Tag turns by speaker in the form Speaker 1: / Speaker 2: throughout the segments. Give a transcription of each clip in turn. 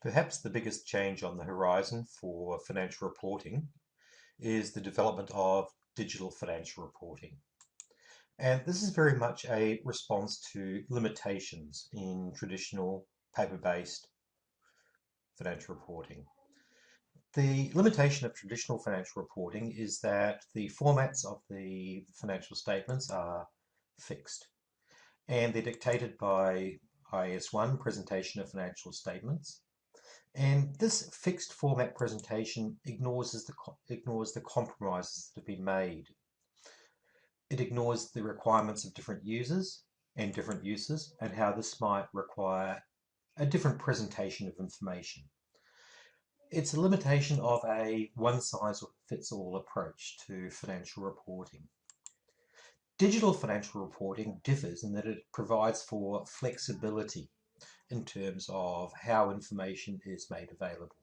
Speaker 1: Perhaps the biggest change on the horizon for financial reporting is the development of digital financial reporting. And this is very much a response to limitations in traditional paper-based financial reporting. The limitation of traditional financial reporting is that the formats of the financial statements are fixed, and they're dictated by IAS 1, Presentation of Financial Statements. And this fixed format presentation ignores the compromises that have been made. It ignores the requirements of different users and different uses and how this might require a different presentation of information. It's a limitation of a one-size-fits-all approach to financial reporting. Digital financial reporting differs in that it provides for flexibility in terms of how information is made available.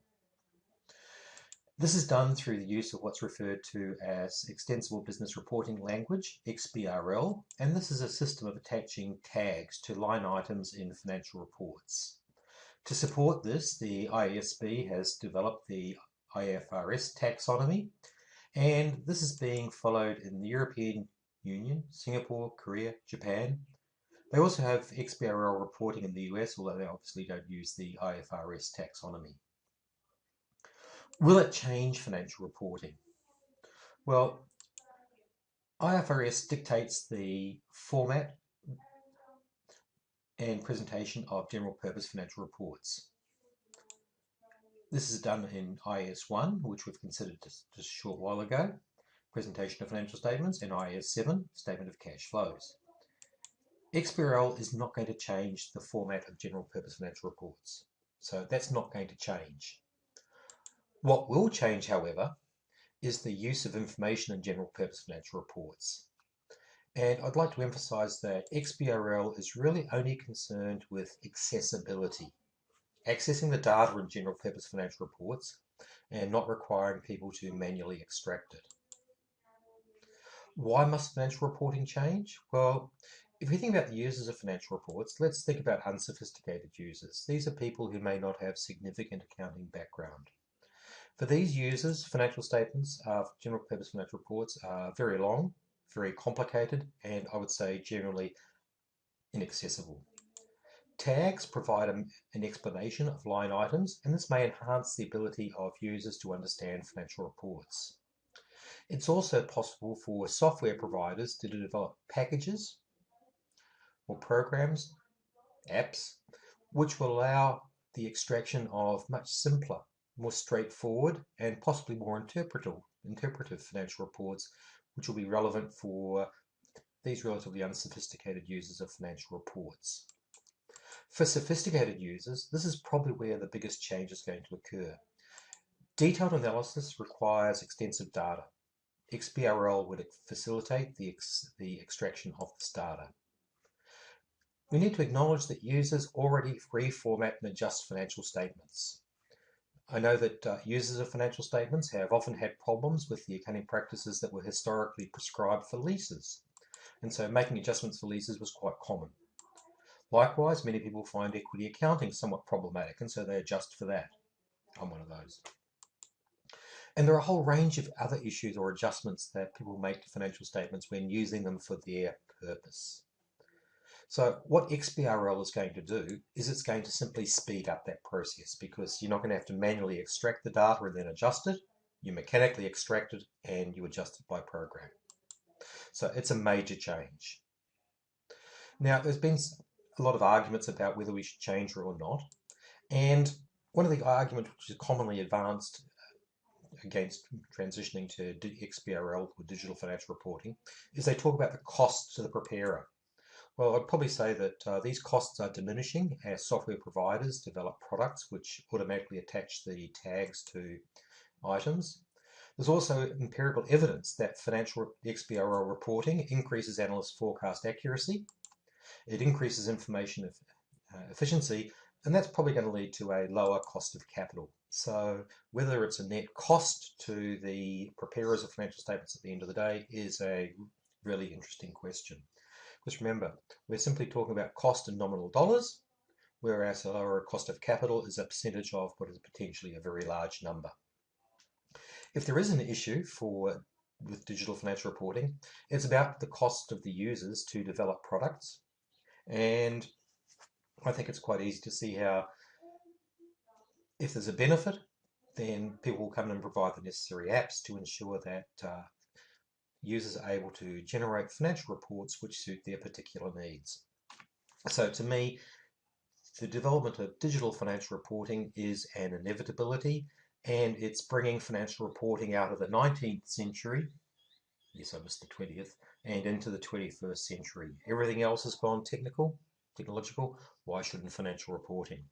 Speaker 1: This is done through the use of what's referred to as Extensible Business Reporting Language, XBRL, and this is a system of attaching tags to line items in financial reports. To support this, the IASB has developed the IFRS taxonomy, and this is being followed in the European Union, Singapore, Korea, Japan. They also have XBRL reporting in the US, although they obviously don't use the IFRS taxonomy. Will it change financial reporting? Well, IFRS dictates the format and presentation of general purpose financial reports. This is done in IAS 1, which we've considered just a short while ago, Presentation of Financial Statements, and IAS 7, Statement of Cash Flows. XBRL is not going to change the format of general purpose financial reports, so that's not going to change. What will change, however, is the use of information in general purpose financial reports. And I'd like to emphasize that XBRL is really only concerned with accessibility, accessing the data in general purpose financial reports and not requiring people to manually extract it. Why must financial reporting change? Well, if we think about the users of financial reports, let's think about unsophisticated users. These are people who may not have significant accounting background. For these users, financial statements, general purpose financial reports are very long, very complicated, and I would say generally inaccessible. Tags provide an explanation of line items, and this may enhance the ability of users to understand financial reports. It's also possible for software providers to develop packages or programs, apps, which will allow the extraction of much simpler, more straightforward, and possibly more interpretive financial reports, which will be relevant for these relatively unsophisticated users of financial reports. For sophisticated users, this is probably where the biggest change is going to occur. Detailed analysis requires extensive data. XBRL would facilitate the extraction of this data. We need to acknowledge that users already reformat and adjust financial statements. I know that users of financial statements have often had problems with the accounting practices that were historically prescribed for leases, and so making adjustments for leases was quite common. Likewise, many people find equity accounting somewhat problematic, and so they adjust for that. I'm one of those. And there are a whole range of other issues or adjustments that people make to financial statements when using them for their purpose. So what XBRL is going to do is it's going to simply speed up that process, because you're not going to have to manually extract the data and then adjust it. You mechanically extract it and you adjust it by program. So it's a major change. Now, there's been a lot of arguments about whether we should change it or not. And one of the arguments which is commonly advanced against transitioning to XBRL or digital financial reporting is they talk about the cost to the preparer. Well, I'd probably say that these costs are diminishing as software providers develop products which automatically attach the tags to items. There's also empirical evidence that financial XBRL reporting increases analyst forecast accuracy. It increases information efficiency, and that's probably going to lead to a lower cost of capital. So whether it's a net cost to the preparers of financial statements at the end of the day is a really interesting question. Just remember, we're simply talking about cost in nominal dollars. whereas a lower cost of capital is a percentage of what is potentially a very large number. If there is an issue with digital financial reporting, it's about the cost of the users to develop products. And I think it's quite easy to see how if there's a benefit, then people will come in and provide the necessary apps to ensure that users are able to generate financial reports which suit their particular needs. So to me, the development of digital financial reporting is an inevitability, and it's bringing financial reporting out of the 19th century, yes, I missed the 20th, and into the 21st century. Everything else has gone technological. Why shouldn't financial reporting?